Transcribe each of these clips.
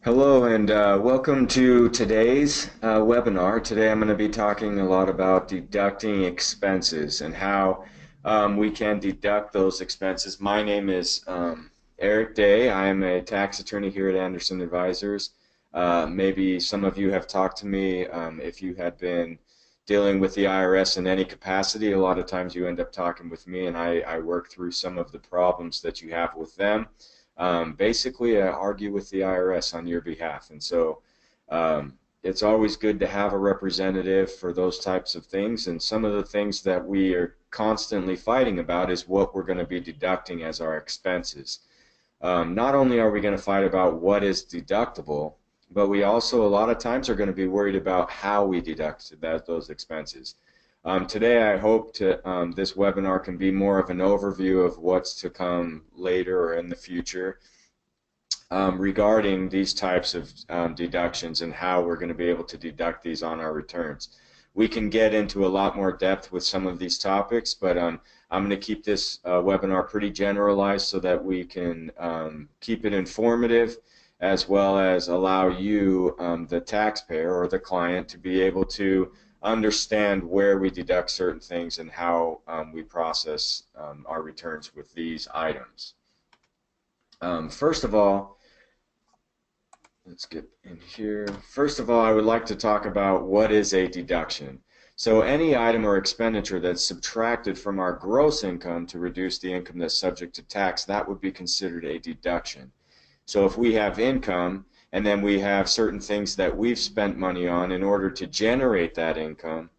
Hello and welcome to today's webinar. Today I'm going to be talking a lot about deducting expenses and how we can deduct those expenses. My name is Eric Day. I am a tax attorney here at Anderson Advisors. Maybe some of you have talked to me if you had been dealing with the IRS in any capacity. A lot of times you end up talking with me and I work through some of the problems that you have with them. Basically argue with the IRS on your behalf. And so it's always good to have a representative for those types of things. And some of the things that we are constantly fighting about is what we're going to be deducting as our expenses. Not only are we going to fight about what is deductible, but we also a lot of times are going to be worried about how we deduct those expenses. Today I hope this webinar can be more of an overview of what's to come later or in the future regarding these types of deductions and how we're going to be able to deduct these on our returns. We can get into a lot more depth with some of these topics, but I'm going to keep this webinar pretty generalized so that we can keep it informative as well as allow you, the taxpayer or the client, to be able to understand where we deduct certain things and how we process our returns with these items. First of all, let's get in here. First of all, I would like to talk about what is a deduction. So any item or expenditure that's subtracted from our gross income to reduce the income that's subject to tax, that would be considered a deduction. So if we have income and then we have certain things that we've spent money on in order to generate that income,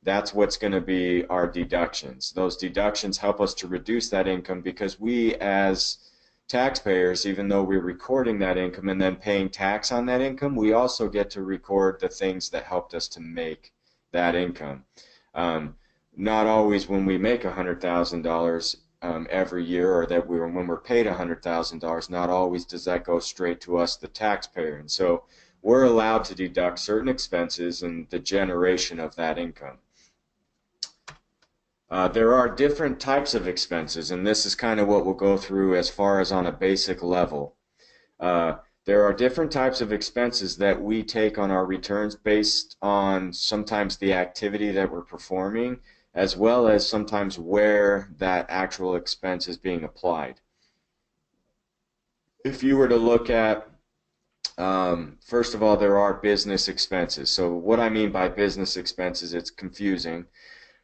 that's what's going to be our deductions. Those deductions help us to reduce that income because we as taxpayers, even though we're recording that income and then paying tax on that income, we also get to record the things that helped us to make that income. Not always when we make $100,000 every year, or that when we're paid $100,000, not always does that go straight to us, the taxpayer. And so we're allowed to deduct certain expenses and the generation of that income. There are different types of expenses, and this is kind of what we'll go through as far as on a basic level. There are different types of expenses that we take on our returns based on sometimes the activity that we're performing, as well as sometimes where that actual expense is being applied. If you were to look at, first of all, there are business expenses. So what I mean by business expenses, it's confusing.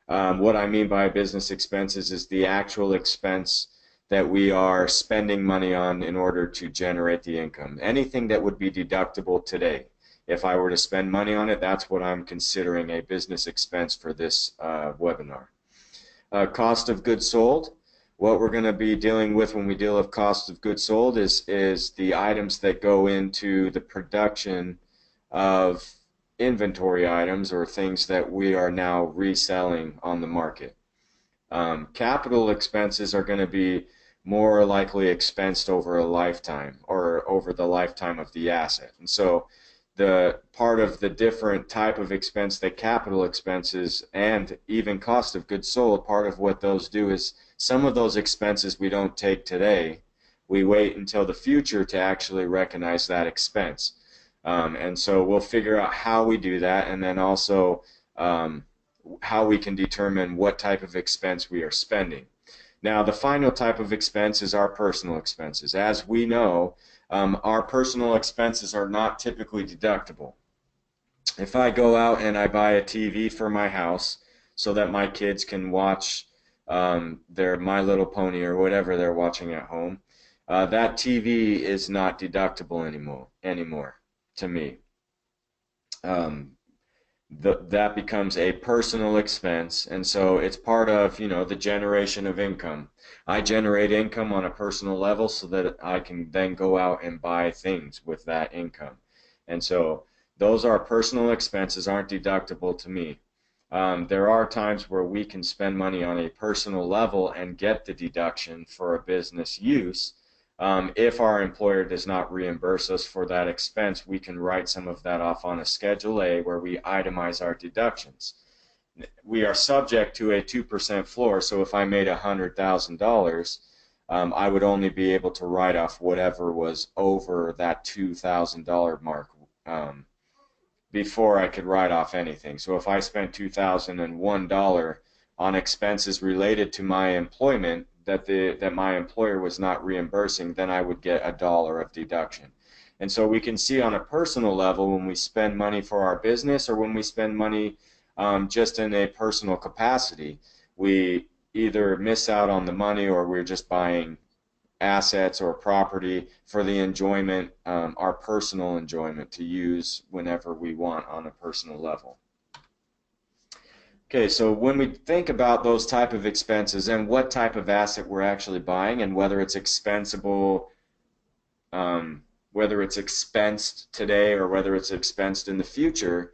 What I mean by business expenses is the actual expense that we are spending money on in order to generate the income. Anything that would be deductible today. If I were to spend money on it, that's what I'm considering a business expense for this webinar. Cost of goods sold. What we're going to be dealing with when we deal with cost of goods sold is the items that go into the production of inventory items or things that we are now reselling on the market. Capital expenses are going to be more likely expensed over a lifetime or over the lifetime of the asset. And so the part of the different type of expense that capital expenses and even cost of goods sold, part of what those do is some of those expenses we don't take today. We wait until the future to actually recognize that expense. And so we'll figure out how we do that, and then also how we can determine what type of expense we are spending. Now, the final type of expense is our personal expenses. As we know, our personal expenses are not typically deductible. If I go out and I buy a TV for my house so that my kids can watch their My Little Pony or whatever they're watching at home, that TV is not deductible anymore to me. That becomes a personal expense, and so it's part of, the generation of income. I generate income on a personal level so that I can then go out and buy things with that income. And so those are personal expenses, aren't deductible to me. There are times where we can spend money on a personal level and get the deduction for a business use. If our employer does not reimburse us for that expense, we can write some of that off on a Schedule A where we itemize our deductions. We are subject to a 2% floor, so if I made $100,000, I would only be able to write off whatever was over that $2,000 mark before I could write off anything. So if I spent $2,001 on expenses related to my employment that my employer was not reimbursing, then I would get $1 of deduction. And so we can see on a personal level when we spend money for our business or when we spend money just in a personal capacity, we either miss out on the money or we're just buying assets or property for the enjoyment, our personal enjoyment to use whenever we want on a personal level. Okay, so when we think about those type of expenses and what type of asset we're actually buying and whether it's expensible, whether it's expensed today or whether it's expensed in the future,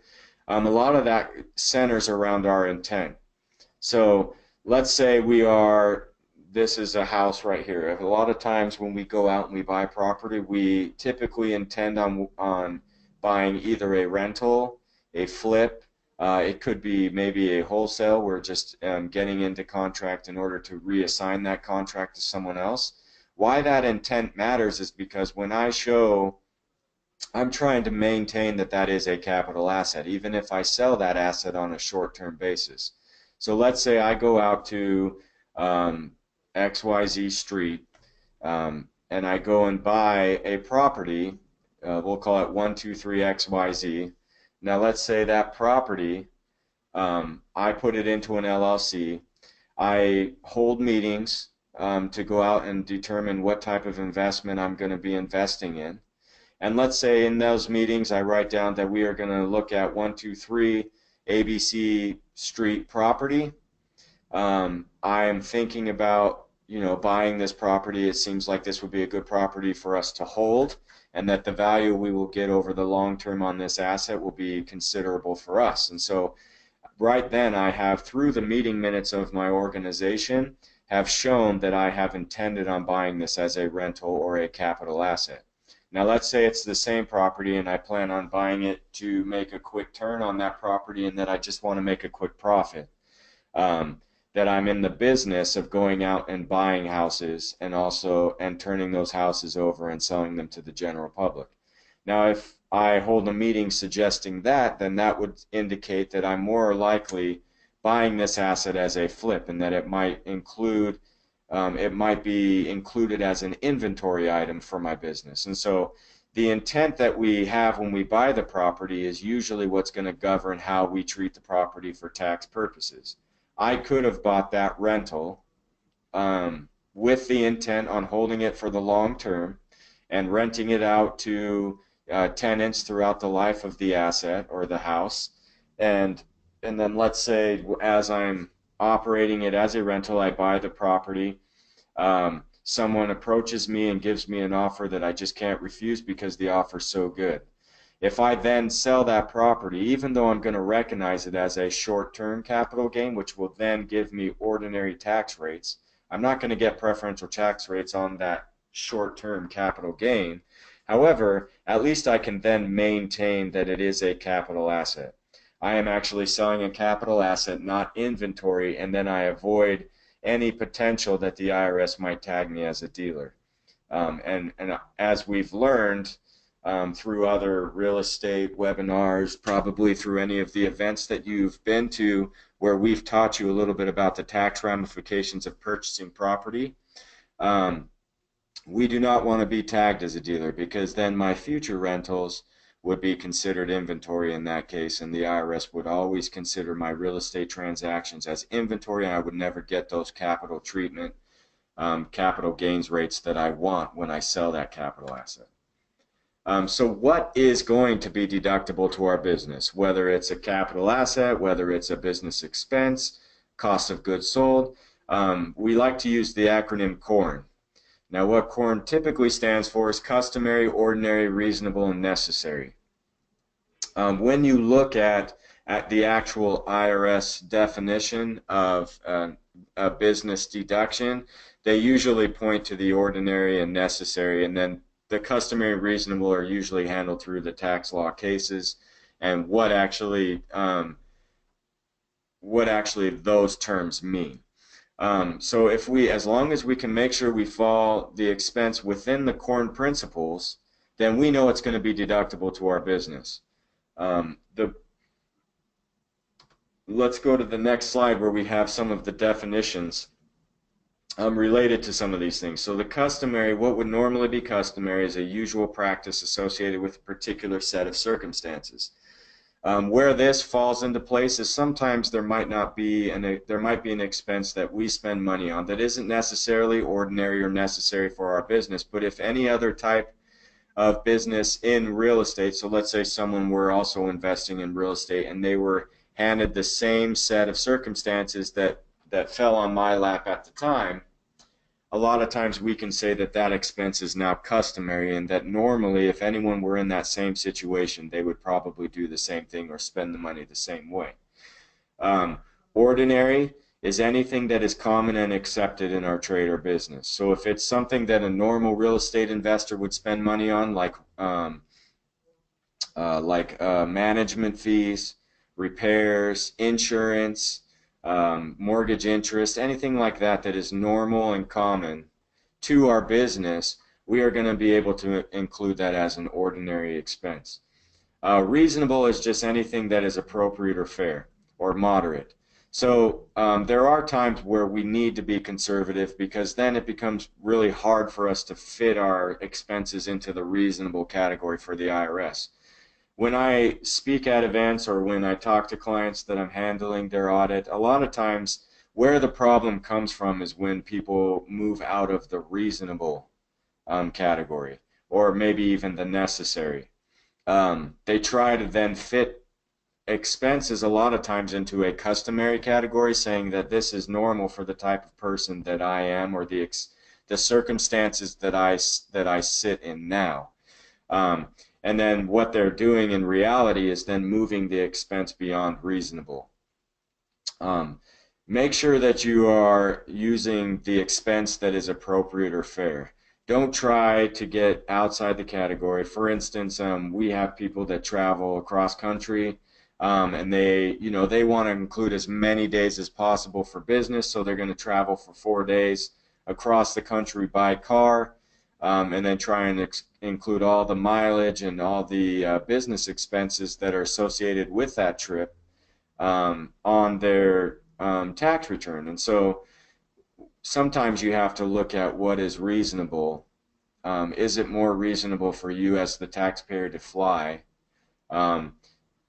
a lot of that centers around our intent. So let's say this is a house right here. A lot of times when we go out and we buy property, we typically intend on buying either a rental, a flip, it could be maybe a wholesale. We're just getting into contract in order to reassign that contract to someone else. Why that intent matters is because when I show I'm trying to maintain that that is a capital asset, even if I sell that asset on a short-term basis. So let's say I go out to XYZ Street and I go and buy a property, we'll call it 123 XYZ. Now let's say that property, I put it into an LLC. I hold meetings to go out and determine what type of investment I'm going to be investing in. And let's say in those meetings I write down that we are going to look at 123 ABC Street property. I am thinking about, buying this property. It seems like this would be a good property for us to hold, and that the value we will get over the long term on this asset will be considerable for us. And so right then I have, through the meeting minutes of my organization, have shown that I have intended on buying this as a rental or a capital asset. Now let's say it's the same property and I plan on buying it to make a quick turn on that property and that I just want to make a quick profit. That I'm in the business of going out and buying houses and turning those houses over and selling them to the general public. Now if I hold a meeting suggesting that, then that would indicate that I'm more likely buying this asset as a flip, and that it might be included as an inventory item for my business. And so the intent that we have when we buy the property is usually what's going to govern how we treat the property for tax purposes. I could have bought that rental with the intent on holding it for the long term and renting it out to tenants throughout the life of the asset or the house. And then let's say as I'm operating it as a rental, I buy the property. Someone approaches me and gives me an offer that I just can't refuse because the offer's so good. If I then sell that property, even though I'm going to recognize it as a short-term capital gain, which will then give me ordinary tax rates, I'm not going to get preferential tax rates on that short-term capital gain. However, at least I can then maintain that it is a capital asset. I am actually selling a capital asset, not inventory, and then I avoid any potential that the IRS might tag me as a dealer. And as we've learned through other real estate webinars, probably through any of the events that you've been to where we've taught you a little bit about the tax ramifications of purchasing property, we do not want to be tagged as a dealer, because then my future rentals would be considered inventory in that case, and the IRS would always consider my real estate transactions as inventory, and I would never get those capital treatment, capital gains rates that I want when I sell that capital asset. So what is going to be deductible to our business, whether it's a capital asset, whether it's a business expense, cost of goods sold? We like to use the acronym CORN. Now what CORN typically stands for is customary, ordinary, reasonable, and necessary. When you look at the actual IRS definition of a business deduction, they usually point to the ordinary and necessary, and then the customary and reasonable are usually handled through the tax law cases and what actually those terms mean. So as long as we can make sure we fall the expense within the core principles, then we know it's going to be deductible to our business. Let's go to the next slide where we have some of the definitions related to some of these things. So what would normally be customary is a usual practice associated with a particular set of circumstances. Where this falls into place is sometimes there might be an expense that we spend money on that isn't necessarily ordinary or necessary for our business, but if any other type of business in real estate, so let's say someone were also investing in real estate and they were handed the same set of circumstances that fell on my lap at the time, a lot of times we can say that that expense is now customary, and that normally if anyone were in that same situation, they would probably do the same thing or spend the money the same way. Ordinary is anything that is common and accepted in our trade or business. So if it's something that a normal real estate investor would spend money on, like management fees, repairs, insurance, mortgage interest, anything like that that is normal and common to our business, we are going to be able to include that as an ordinary expense. Reasonable is just anything that is appropriate or fair or moderate. So there are times where we need to be conservative, because then it becomes really hard for us to fit our expenses into the reasonable category for the IRS. When I speak at events or when I talk to clients that I'm handling their audit, a lot of times where the problem comes from is when people move out of the reasonable category, or maybe even the necessary. They try to then fit expenses a lot of times into a customary category, saying that this is normal for the type of person that I am, or the circumstances that I sit in now. And then what they're doing in reality is then moving the expense beyond reasonable. Make sure that you are using the expense that is appropriate or fair. Don't try to get outside the category. For instance, we have people that travel across country, and they want to include as many days as possible for business, so they're going to travel for 4 days across the country by car. And then try and include all the mileage and all the business expenses that are associated with that trip on their tax return. And so sometimes you have to look at what is reasonable. Is it more reasonable for you as the taxpayer to fly,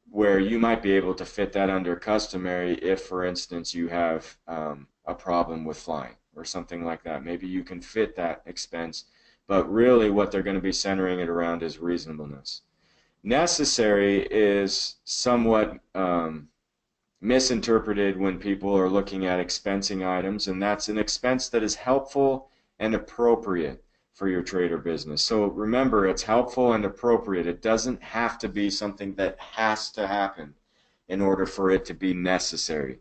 where you might be able to fit that under customary if, for instance, you have a problem with flying or something like that. Maybe you can fit that expense, but really what they're going to be centering it around is reasonableness. Necessary is somewhat misinterpreted when people are looking at expensing items, and that's an expense that is helpful and appropriate for your trade or business. So remember, it's helpful and appropriate. It doesn't have to be something that has to happen in order for it to be necessary.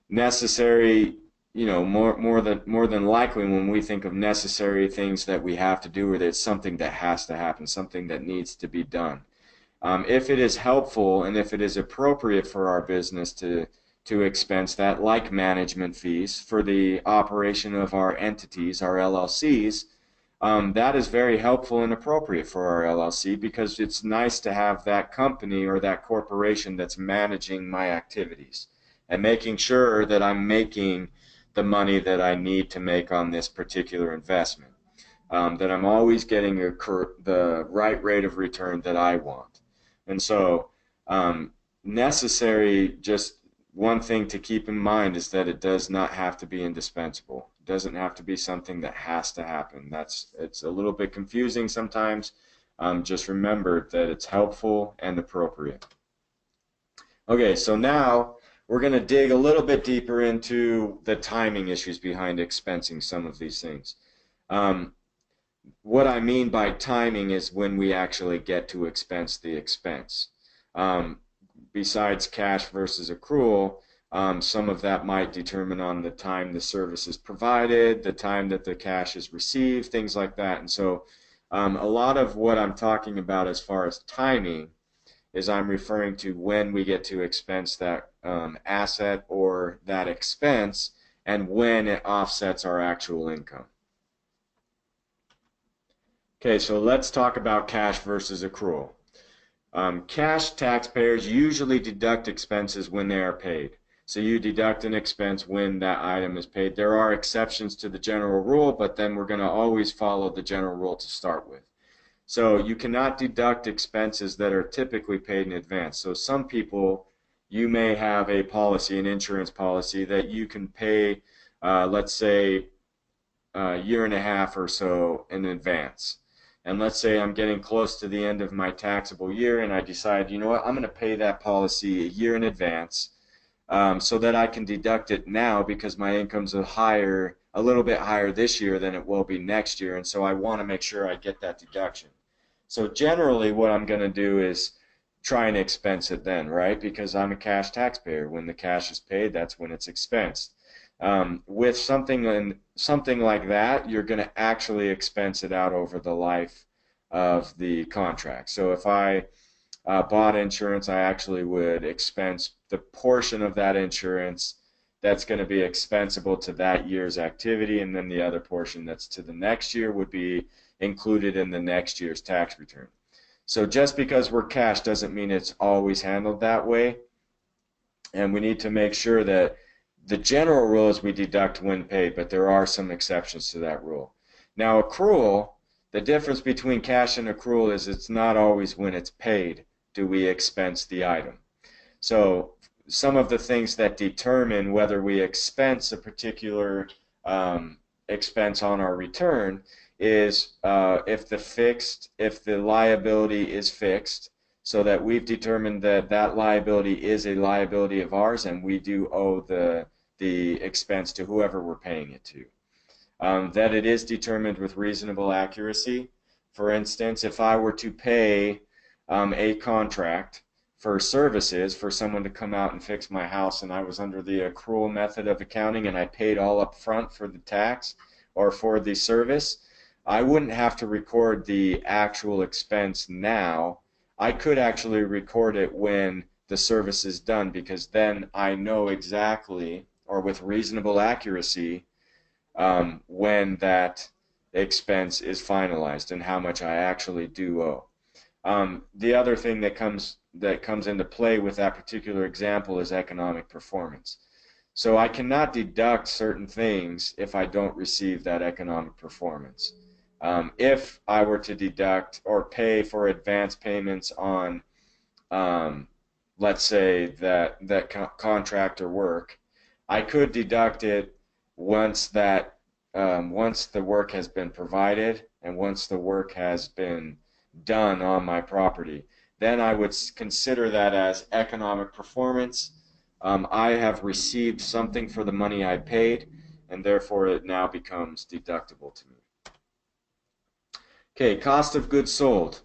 Necessary, more than likely when we think of necessary things that we have to do with it, it's something that has to happen, something that needs to be done. If it is helpful and if it is appropriate for our business to expense that, like management fees for the operation of our entities, our LLCs, that is very helpful and appropriate for our LLC, because it's nice to have that company or that corporation that's managing my activities and making sure that I'm making the money that I need to make on this particular investment, that I'm always getting the right rate of return that I want. And so necessary, just one thing to keep in mind is that it does not have to be indispensable. It doesn't have to be something that has to happen. It's a little bit confusing sometimes. Just remember that it's helpful and appropriate. Okay, so now we're going to dig a little bit deeper into the timing issues behind expensing some of these things. What I mean by timing is when we actually get to expense the expense. Besides cash versus accrual, some of that might determine on the time the service is provided, the time that the cash is received, things like that. And so a lot of what I'm talking about as far as timing is I'm referring to when we get to expense that asset or that expense, and when it offsets our actual income. Okay, so let's talk about cash versus accrual. Cash taxpayers usually deduct expenses when they are paid. So you deduct an expense when that item is paid. There are exceptions to the general rule, but then we're going to always follow the general rule to start with. So you cannot deduct expenses that are typically paid in advance. So some people, you may have a policy, an insurance policy, that you can pay, let's say, a year and a half or so in advance. And let's say I'm getting close to the end of my taxable year and I decide, you know what, I'm going to pay that policy a year in advance, so that I can deduct it now because my income's a little bit higher this year than it will be next year, and so I want to make sure I get that deduction. So generally what I'm going to do is try and expense it then, right? Because I'm a cash taxpayer. When the cash is paid, that's when it's expensed. With something like that, you're going to actually expense it out over the life of the contract. So if I bought insurance, I actually would expense the portion of that insurance that's going to be expensible to that year's activity, and then the other portion that's to the next year would be included in the next year's tax return. So just because we're cash doesn't mean it's always handled that way, and we need to make sure that the general rule is we deduct when paid, but there are some exceptions to that rule. Now, accrual, the difference between cash and accrual is it's not always when it's paid do we expense the item. So some of the things that determine whether we expense a particular expense on our return is if the liability is fixed, so that we've determined that that liability is a liability of ours and we do owe the expense to whoever we're paying it to. That it is determined with reasonable accuracy. For instance, if I were to pay a contract for services for someone to come out and fix my house, and I was under the accrual method of accounting and I paid all up front for the tax or for the service, I wouldn't have to record the actual expense now. I could actually record it when the service is done, because then I know exactly, or with reasonable accuracy, when that expense is finalized and how much I actually do owe. The other thing that comes into play with that particular example is economic performance. So I cannot deduct certain things if I don't receive that economic performance. If I were to deduct or pay for advance payments on, let's say that contractor work, I could deduct it once the work has been provided and once the work has been done on my property. Then I would consider that as economic performance. I have received something for the money I paid, and therefore it now becomes deductible to me. Okay, cost of goods sold.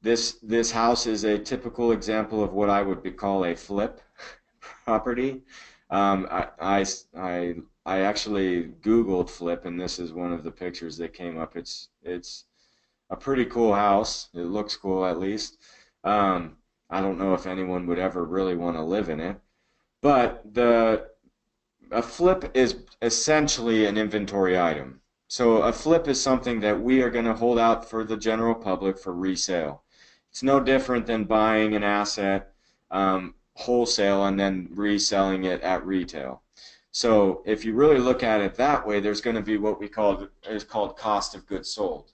This house is a typical example of what I would call a flip property. I actually Googled flip, and this is one of the pictures that came up. It's a pretty cool house. It looks cool, at least. I don't know if anyone would ever really want to live in it, but a flip is essentially an inventory item. So a flip is something that we are going to hold out for the general public for resale. It's no different than buying an asset wholesale and then reselling it at retail. So if you really look at it that way, there's going to be what is called cost of goods sold.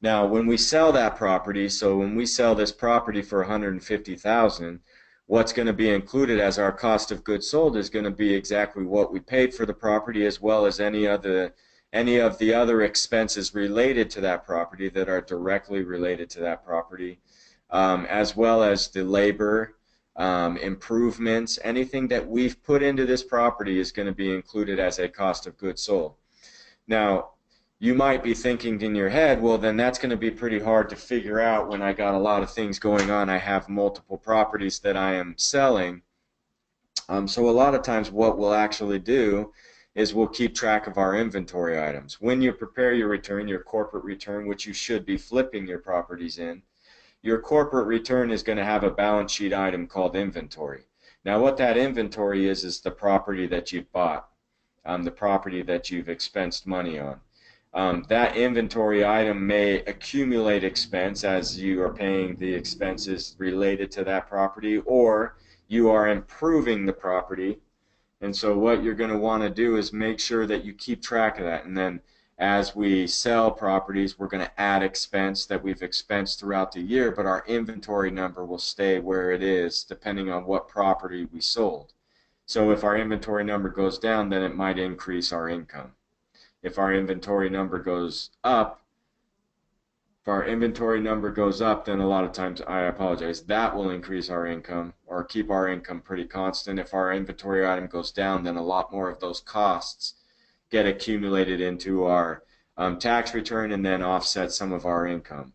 Now, when we sell that property, so when we sell this property for $150,000, what's going to be included as our cost of goods sold is going to be exactly what we paid for the property, as well as any of the other expenses related to that property that are directly related to that property, as well as the labor, improvements. Anything that we've put into this property is going to be included as a cost of goods sold. Now, you might be thinking in your head, well, then that's going to be pretty hard to figure out when I got a lot of things going on. I have multiple properties that I am selling. So a lot of times what we'll actually do is we'll keep track of our inventory items. When you prepare your return, your corporate return, which you should be flipping your properties in, your corporate return is going to have a balance sheet item called inventory. Now what that inventory is the property that you've bought. the property that you've expensed money on. That inventory item may accumulate expense as you are paying the expenses related to that property, or you are improving the property. And so what you're going to want to do is make sure that you keep track of that. And then as we sell properties, we're going to add expense that we've expensed throughout the year, but our inventory number will stay where it is depending on what property we sold. So if our inventory number goes down, then it might increase our income. If our inventory number goes up, then a lot of times, I apologize, that will increase our income or keep our income pretty constant. If our inventory item goes down, then a lot more of those costs get accumulated into our tax return and then offset some of our income.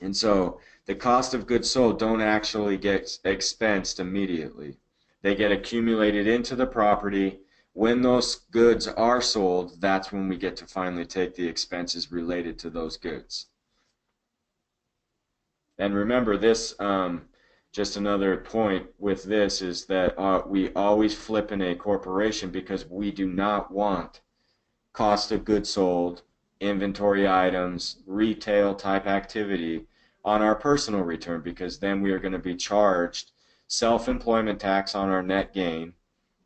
And so the cost of goods sold don't actually get expensed immediately. They get accumulated into the property. When those goods are sold, that's when we get to finally take the expenses related to those goods. And remember this, just another point with this is that we always flip in a corporation because we do not want cost of goods sold, inventory items, retail type activity on our personal return, because then we are going to be charged self-employment tax on our net gain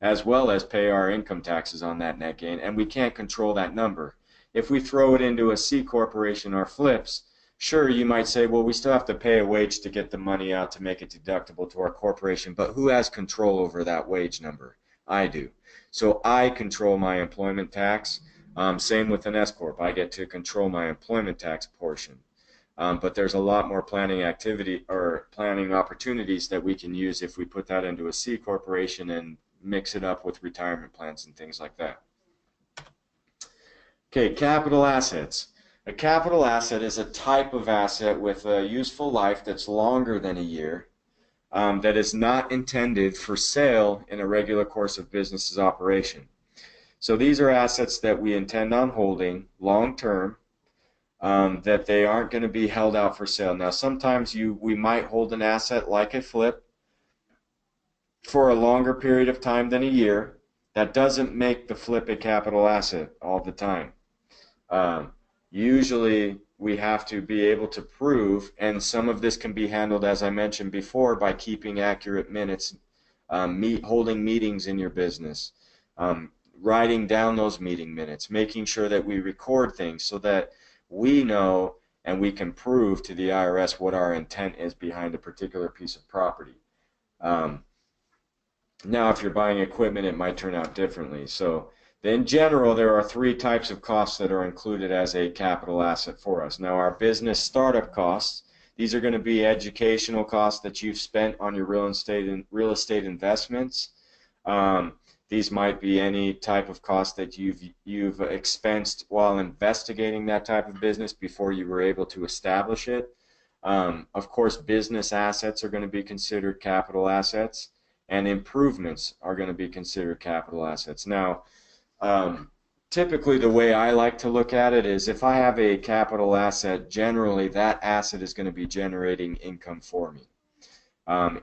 as well as pay our income taxes on that net gain, and we can't control that number. If we throw it into a C corporation or flips, sure, you might say, well, we still have to pay a wage to get the money out to make it deductible to our corporation, but who has control over that wage number? I do. So I control my employment tax. Same with an S Corp. I get to control my employment tax portion. But there's a lot more planning activity or planning opportunities that we can use if we put that into a C corporation and mix it up with retirement plans and things like that. Okay, capital assets. A capital asset is a type of asset with a useful life that's longer than a year, that is not intended for sale in a regular course of business's operation. So these are assets that we intend on holding long term, that they aren't going to be held out for sale. Now sometimes we might hold an asset like a flip for a longer period of time than a year. That doesn't make the flip a capital asset all the time. Usually we have to be able to prove, and some of this can be handled, as I mentioned before, by keeping accurate minutes, holding meetings in your business, writing down those meeting minutes, making sure that we record things so that we know and we can prove to the IRS what our intent is behind a particular piece of property. Now, if you're buying equipment, it might turn out differently. So in general, there are three types of costs that are included as a capital asset for us. Now, our business startup costs, these are going to be educational costs that you've spent on your real estate investments. These might be any type of cost that you've expensed while investigating that type of business before you were able to establish it. Of course, business assets are going to be considered capital assets, and improvements are going to be considered capital assets. Now, typically the way I like to look at it is if I have a capital asset, generally that asset is going to be generating income for me.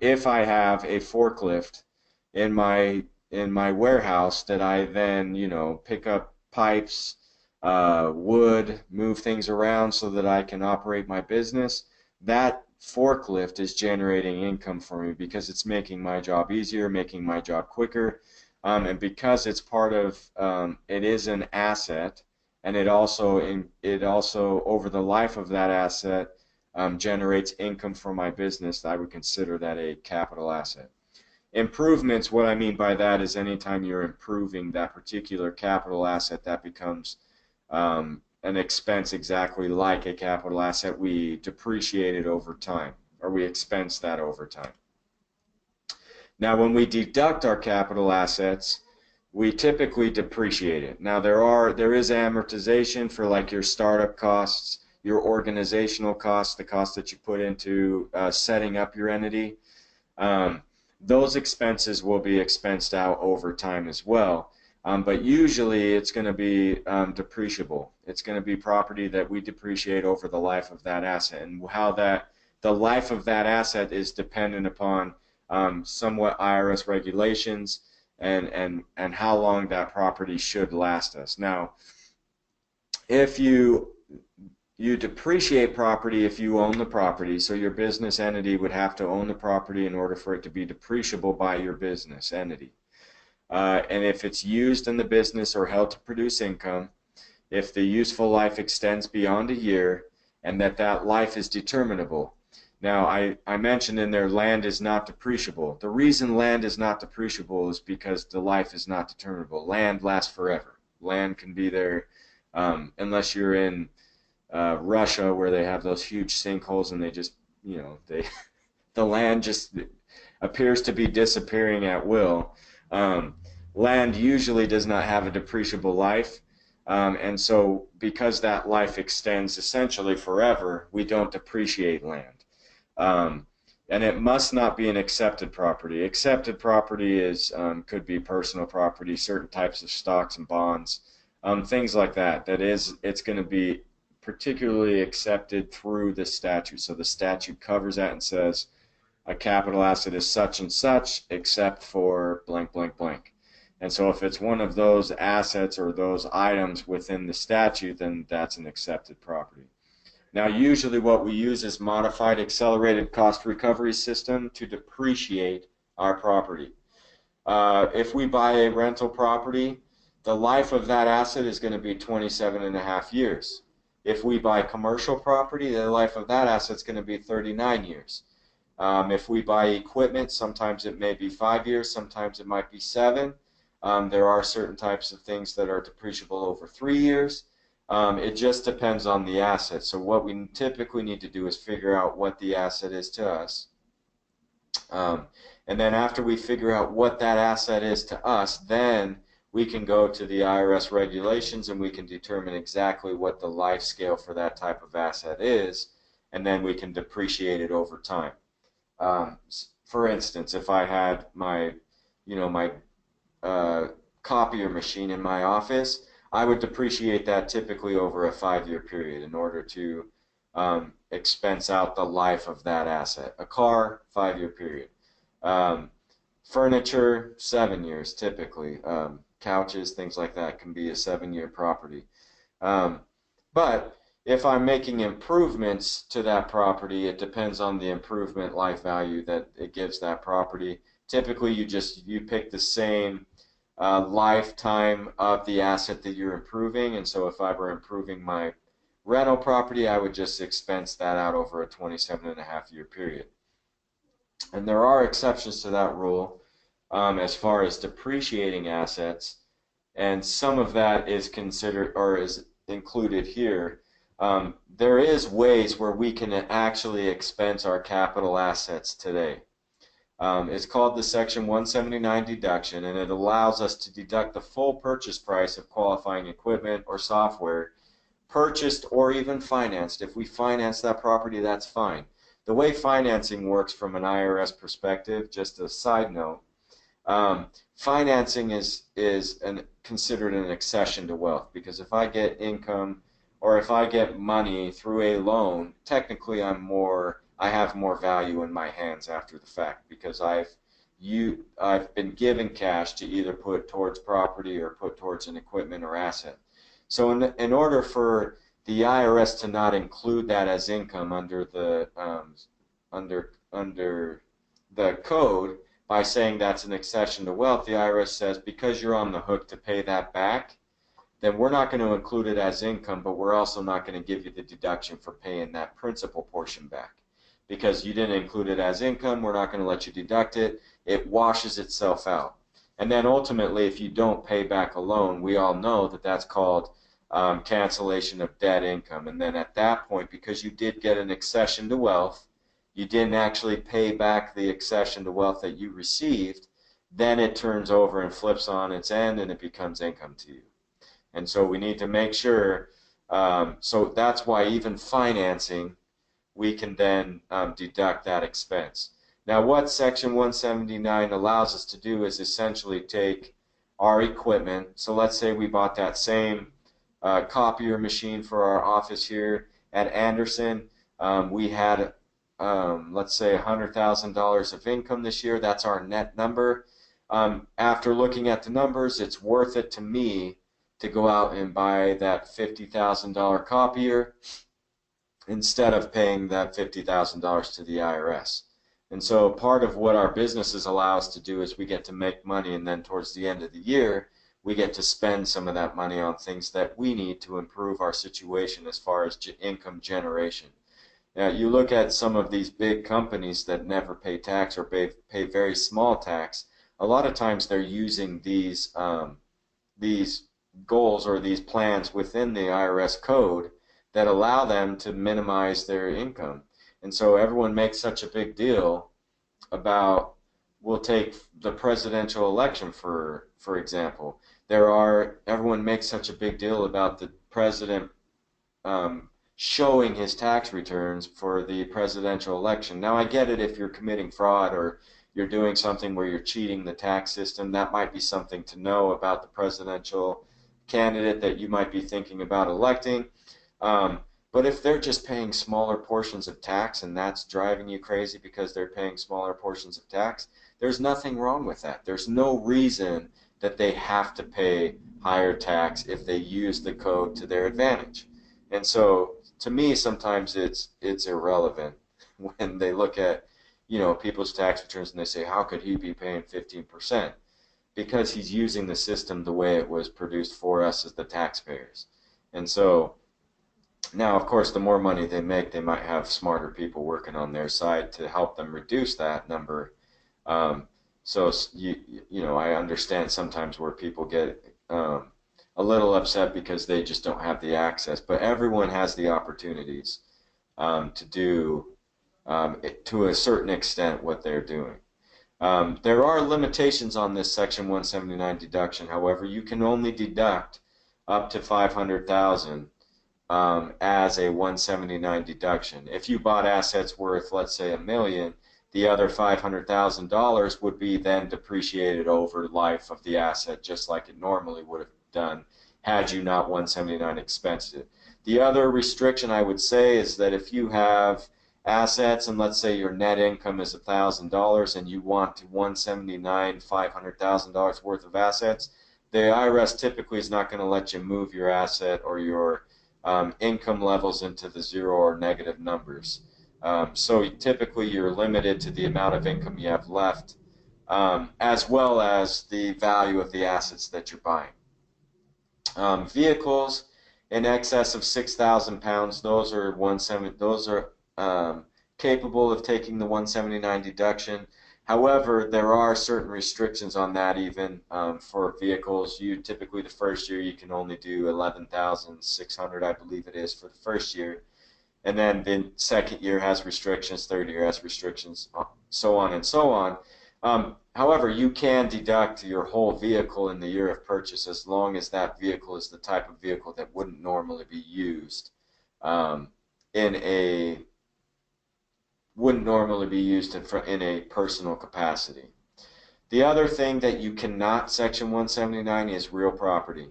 If I have a forklift in my warehouse that I then, pick up pipes, wood, move things around so that I can operate my business, that forklift is generating income for me because it's making my job easier, making my job quicker. And because it's part of, it is an asset, and it also over the life of that asset generates income for my business, I would consider that a capital asset. Improvements, what I mean by that is anytime you're improving that particular capital asset, that becomes an expense exactly like a capital asset. We depreciate it over time, or we expense that over time. Now, when we deduct our capital assets, we typically depreciate it. Now, there is amortization for like your startup costs, your organizational costs, the costs that you put into setting up your entity. Those expenses will be expensed out over time as well. But usually it's going to be depreciable. It's going to be property that we depreciate over the life of that asset, and how the life of that asset is dependent upon somewhat IRS regulations and how long that property should last us. Now, if you depreciate property if you own the property, so your business entity would have to own the property in order for it to be depreciable by your business entity. And if it's used in the business or held to produce income, if the useful life extends beyond a year and that life is determinable. Now, I mentioned in there land is not depreciable. The reason land is not depreciable is because the life is not determinable. Land lasts forever. Land can be there unless you're in Russia, where they have those huge sinkholes and they just, the land just appears to be disappearing at will. Land usually does not have a depreciable life. And so because that life extends essentially forever, we don't depreciate land. And it must not be an accepted property. Accepted property could be personal property, certain types of stocks and bonds, things like that. It's going to be particularly accepted through the statute. So the statute covers that and says a capital asset is such and such except for blank, blank, blank. And so if it's one of those assets or those items within the statute, then that's an accepted property. Now, usually what we use is modified accelerated cost recovery system to depreciate our property. If we buy a rental property, the life of that asset is going to be 27.5 years. If we buy commercial property, the life of that asset is going to be 39 years. If we buy equipment, sometimes it may be 5 years, sometimes it might be 7. There are certain types of things that are depreciable over 3 years. It just depends on the asset. So what we typically need to do is figure out what the asset is to us. And then after we figure out what that asset is to us, then we can go to the IRS regulations and we can determine exactly what the life scale for that type of asset is, and then we can depreciate it over time. For instance, if I had my copier machine in my office, I would depreciate that typically over a 5-year period in order to expense out the life of that asset. A car, 5-year period. Furniture, 7 years typically. Couches, things like that can be a 7-year property. But if I'm making improvements to that property, it depends on the improvement life value that it gives that property. Typically, you pick the same lifetime of the asset that you're improving, and so if I were improving my rental property, I would just expense that out over a 27.5-year period. And there are exceptions to that rule as far as depreciating assets, and some of that is considered or is included here. There is ways where we can actually expense our capital assets today. It's called the Section 179 deduction, and it allows us to deduct the full purchase price of qualifying equipment or software, purchased or even financed. If we finance that property, that's fine. The way financing works from an IRS perspective, just a side note, financing is considered an accession to wealth, because if I get income or if I get money through a loan, technically I have more value in my hands after the fact, because I've been given cash to either put towards property or put towards an equipment or asset. So in order for the IRS to not include that as income under the code, by saying that's an accession to wealth, the IRS says because you're on the hook to pay that back, then we're not going to include it as income, but we're also not going to give you the deduction for paying that principal portion back. Because you didn't include it as income, we're not going to let you deduct it. It washes itself out. And then ultimately, if you don't pay back a loan, we all know that that's called cancellation of debt income. And then at that point, because you did get an accession to wealth, you didn't actually pay back the accession to wealth that you received, then it turns over and flips on its end and it becomes income to you. And so we need to make sure, so that's why even financing, we can then deduct that expense. Now what Section 179 allows us to do is essentially take our equipment. So let's say we bought that same copier machine for our office here at Anderson. We had, let's say, $100,000 of income this year. That's our net number. After looking at the numbers, it's worth it to me to go out and buy that $50,000 copier instead of paying that $50,000 to the IRS. And so part of what our businesses allow us to do is we get to make money, and then towards the end of the year, we get to spend some of that money on things that we need to improve our situation as far as income generation. Now, you look at some of these big companies that never pay tax or pay very small tax. A lot of times they're using these goals or these plans within the IRS code that allow them to minimize their income. And so everyone makes such a big deal about, we'll take the presidential election for example. Everyone makes such a big deal about the president showing his tax returns for the presidential election. Now, I get it if you're committing fraud or you're doing something where you're cheating the tax system. That might be something to know about the presidential candidate that you might be thinking about electing. But if they're just paying smaller portions of tax and that's driving you crazy because they're paying smaller portions of tax, there's nothing wrong with that. There's no reason that they have to pay higher tax if they use the code to their advantage. And so to me, sometimes it's irrelevant when they look at, people's tax returns and they say, how could he be paying 15%? Because he's using the system the way it was produced for us as the taxpayers. And so now, of course, the more money they make, they might have smarter people working on their side to help them reduce that number. So I understand sometimes where people get a little upset because they just don't have the access, but everyone has the opportunities to do to a certain extent what they're doing. There are limitations on this Section 179 deduction. However, you can only deduct up to $500,000 as a 179 deduction. If you bought assets worth, let's say, $1 million, the other $500,000 would be then depreciated over life of the asset, just like it normally would have done had you not 179 expensed it. The other restriction I would say is that if you have assets and let's say your net income is $1,000 and you want to 179 $500,000 worth of assets, the IRS typically is not going to let you move your asset or your income levels into the zero or negative numbers. So typically you're limited to the amount of income you have left, as well as the value of the assets that you're buying. Vehicles in excess of 6,000 pounds, those are capable of taking the 179 deduction. However, there are certain restrictions on that even for vehicles. Typically the first year you can only do 11,600, I believe it is, for the first year. And then the second year has restrictions, third year has restrictions, so on and so on. However, you can deduct your whole vehicle in the year of purchase as long as that vehicle is the type of vehicle that wouldn't normally be used in a personal capacity. The other thing that you cannot Section 179 is real property.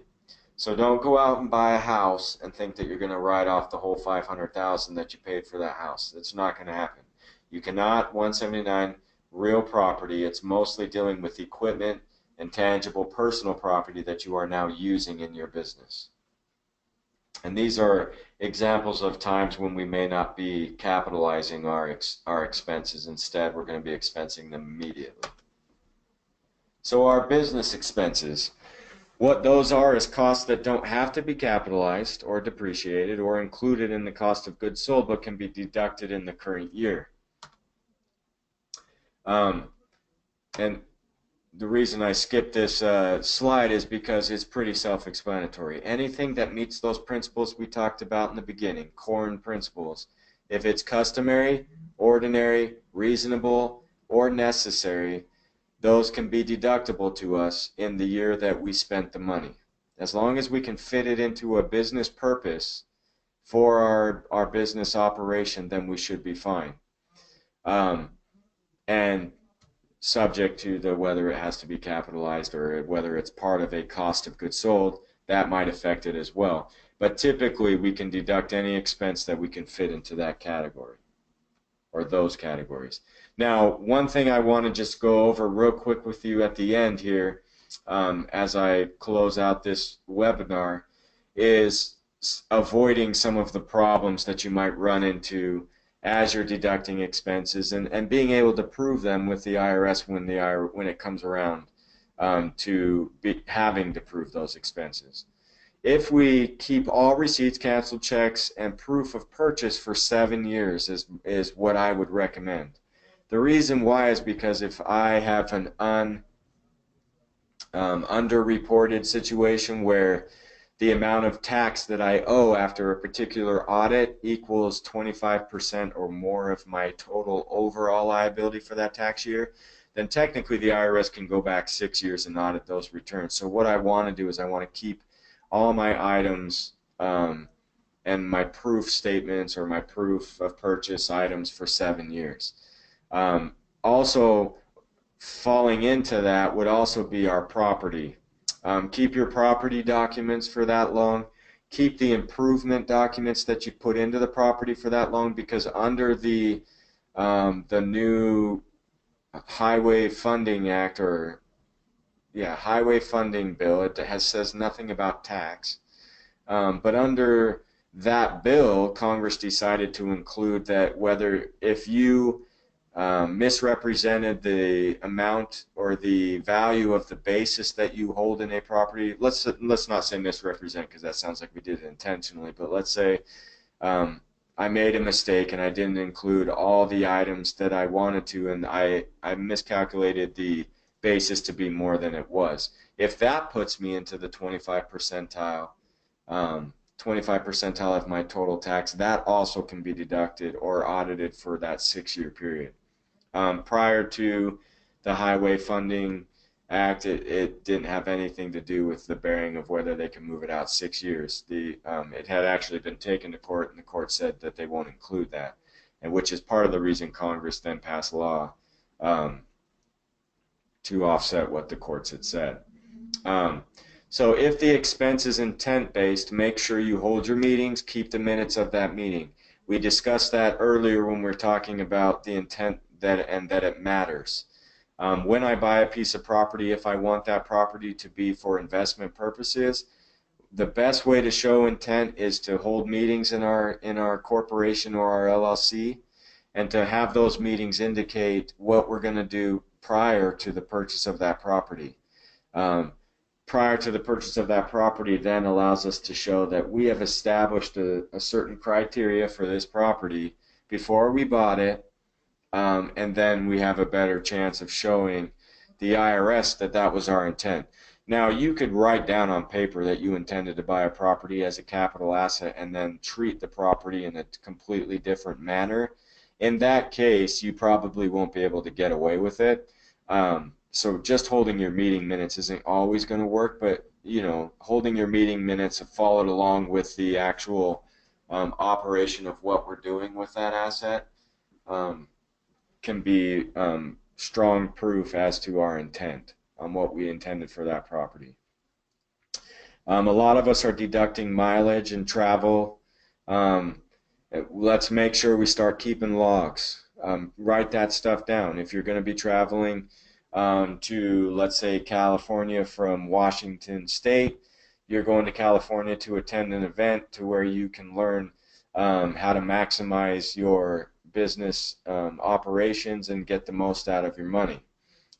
So don't go out and buy a house and think that you're going to write off the whole $500,000 that you paid for that house. It's not going to happen. You cannot 179 real property. It's mostly dealing with equipment and tangible personal property that you are now using in your business. And these are examples of times when we may not be capitalizing our expenses. Instead, we're going to be expensing them immediately. So our business expenses, what those are is costs that don't have to be capitalized or depreciated or included in the cost of goods sold, but can be deducted in the current year. And the reason I skipped this slide is because it's pretty self-explanatory. Anything that meets those principles we talked about in the beginning, core principles, if it's customary, ordinary, reasonable, or necessary, those can be deductible to us in the year that we spent the money. As long as we can fit it into a business purpose for our business operation, then we should be fine. And subject to whether it has to be capitalized or whether it's part of a cost of goods sold, that might affect it as well. But typically we can deduct any expense that we can fit into that category or those categories. Now, one thing I want to just go over real quick with you at the end here, as I close out this webinar, is avoiding some of the problems that you might run into as you're deducting expenses, and being able to prove them with the IRS when it comes around to having to prove those expenses. If we keep all receipts, canceled checks, and proof of purchase for 7 years is what I would recommend. The reason why is because if I have an underreported situation where the amount of tax that I owe after a particular audit equals 25% or more of my total overall liability for that tax year, then technically the IRS can go back 6 years and audit those returns. So what I want to do is I want to keep all my items and my proof statements or my proof of purchase items for 7 years. Also, falling into that would also be our property. Keep your property documents for that long. Keep the improvement documents that you put into the property for that long, because under the new Highway Funding Act, or Highway Funding Bill, it says nothing about tax. But under that bill, Congress decided to include that if you misrepresented the amount or the value of the basis that you hold in a property. Let's not say misrepresent, because that sounds like we did it intentionally, but let's say I made a mistake and I didn't include all the items that I wanted to, and I miscalculated the basis to be more than it was. If that puts me into the 25 percentile, 25 percentile of my total tax, that also can be deducted or audited for that 6-year period. Prior to the Highway Funding Act, it didn't have anything to do with the bearing of whether they can move it out 6 years. It had actually been taken to court, and the court said that they won't include that, and which is part of the reason Congress then passed law to offset what the courts had said. So if the expense is intent-based, make sure you hold your meetings, keep the minutes of that meeting. We discussed that earlier when we were talking about the intent that it matters. When I buy a piece of property, if I want that property to be for investment purposes, the best way to show intent is to hold meetings in our corporation or our LLC, and to have those meetings indicate what we're going to do prior to the purchase of that property. Prior to the purchase of that property then allows us to show that we have established a certain criteria for this property before we bought it, and then we have a better chance of showing the IRS that that was our intent. Now, you could write down on paper that you intended to buy a property as a capital asset and then treat the property in a completely different manner. In that case, you probably won't be able to get away with it. So just holding your meeting minutes isn't always going to work, but holding your meeting minutes followed along with the actual operation of what we're doing with that asset can be strong proof as to our intent on what we intended for that property. A lot of us are deducting mileage and travel. Let's make sure we start keeping logs. Write that stuff down. If you're going to be traveling to, let's say, California from Washington State, you're going to California to attend an event to where you can learn how to maximize your business operations and get the most out of your money.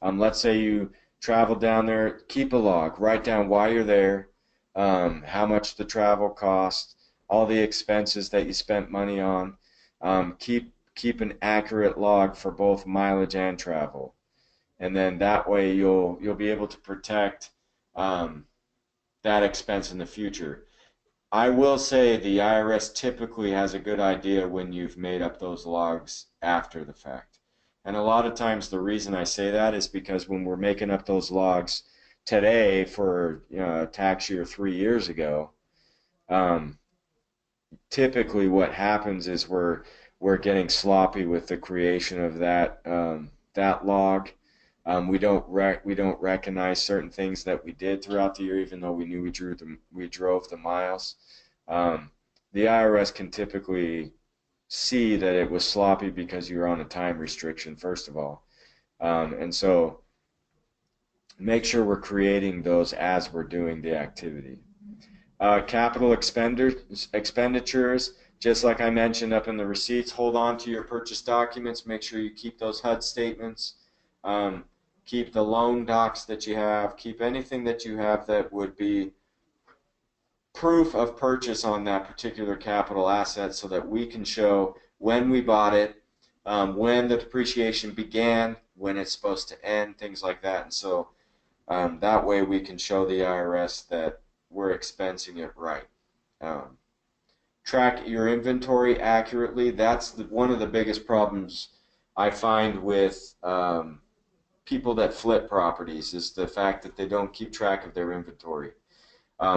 Let's say you travel down there, keep a log, write down why you're there, how much the travel cost, all the expenses that you spent money on. Keep an accurate log for both mileage and travel, and then that way you'll be able to protect that expense in the future. I will say the IRS typically has a good idea when you've made up those logs after the fact. And a lot of times the reason I say that is because when we're making up those logs today for tax year 3 years ago, typically what happens is we're getting sloppy with the creation of that log. We don't recognize certain things that we did throughout the year, even though we knew we drove the miles. The IRS can typically see that it was sloppy because you're on a time restriction, first of all. And so make sure we're creating those as we're doing the activity. Capital expenditures, just like I mentioned up in the receipts, hold on to your purchase documents. Make sure you keep those HUD statements. Um, keep the loan docs that you have. Keep anything that you have that would be proof of purchase on that particular capital asset so that we can show when we bought it, when the depreciation began, when it's supposed to end, things like that. And so that way we can show the IRS that we're expensing it right. Um, track your inventory accurately. That's one of the biggest problems I find with people that flip properties is the fact that they don't keep track of their inventory.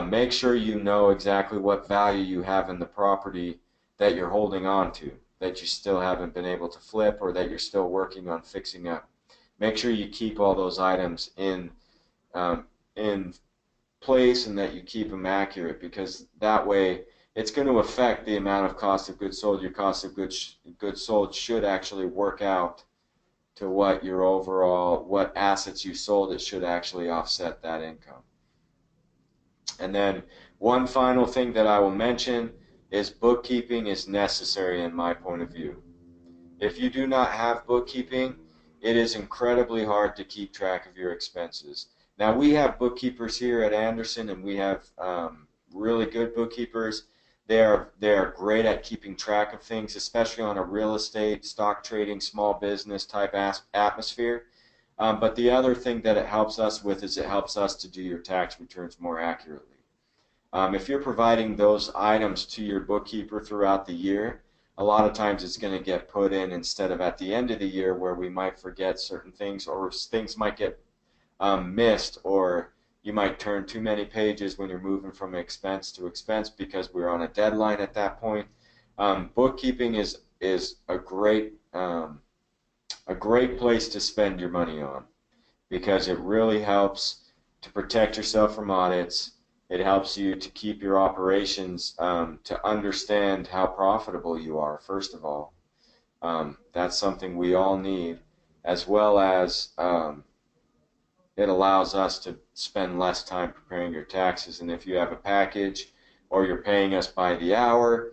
Make sure you know exactly what value you have in the property that you're holding on to, that you still haven't been able to flip or that you're still working on fixing up. Make sure you keep all those items in place and that you keep them accurate, because that way it's going to affect the amount of cost of goods sold. Your cost of goods sold should actually work out to what your overall, what assets you sold. It should actually offset that income. And then one final thing that I will mention is bookkeeping is necessary in my point of view. If you do not have bookkeeping, it is incredibly hard to keep track of your expenses. Now, we have bookkeepers here at Anderson, and we have really good bookkeepers. They are great at keeping track of things, especially on a real estate, stock trading, small business type atmosphere. But the other thing that it helps us with is it helps us to do your tax returns more accurately. If you're providing those items to your bookkeeper throughout the year, a lot of times it's going to get put in instead of at the end of the year where we might forget certain things, or things might get missed, or you might turn too many pages when you're moving from expense to expense because we're on a deadline at that point. Bookkeeping is a great place to spend your money on, because it really helps to protect yourself from audits. It helps you to keep your operations, to understand how profitable you are, first of all. That's something we all need, as well as it allows us to spend less time preparing your taxes. And if you have a package or you're paying us by the hour,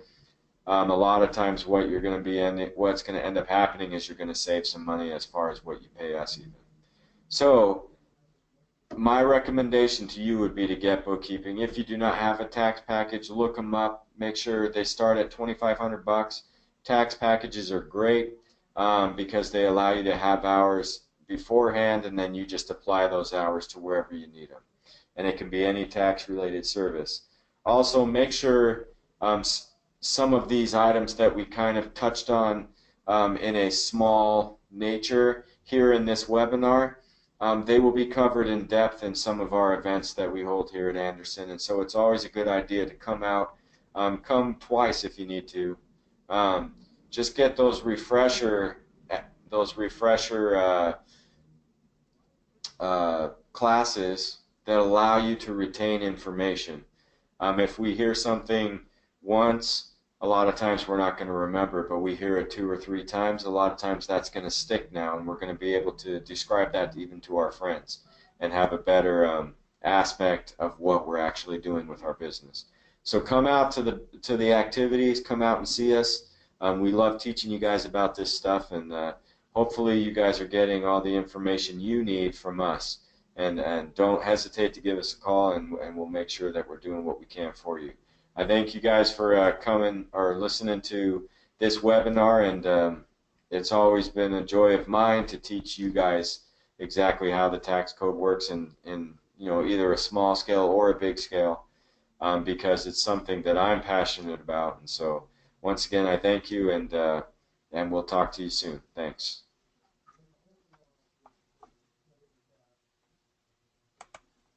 a lot of times what's going to end up happening is you're going to save some money as far as what you pay us even. So my recommendation to you would be to get bookkeeping. If you do not have a tax package, look them up. Make sure they start at $2,500. Tax packages are great because they allow you to have hours beforehand, and then you just apply those hours to wherever you need them. And it can be any tax-related service. Also, make sure some of these items that we kind of touched on in a small nature here in this webinar, they will be covered in depth in some of our events that we hold here at Anderson. And so it's always a good idea to come out, come twice if you need to. Just get those refresher classes that allow you to retain information. If we hear something once, a lot of times we're not going to remember, but we hear it 2 or 3 times, a lot of times that's going to stick now, and we're going to be able to describe that even to our friends and have a better aspect of what we're actually doing with our business. So come out to the activities, come out and see us. We love teaching you guys about this stuff, and hopefully you guys are getting all the information you need from us. And don't hesitate to give us a call, and we'll make sure that we're doing what we can for you. I thank you guys for coming or listening to this webinar, and it's always been a joy of mine to teach you guys exactly how the tax code works in either a small scale or a big scale, because it's something that I'm passionate about. And so once again, I thank you, and we'll talk to you soon. Thanks.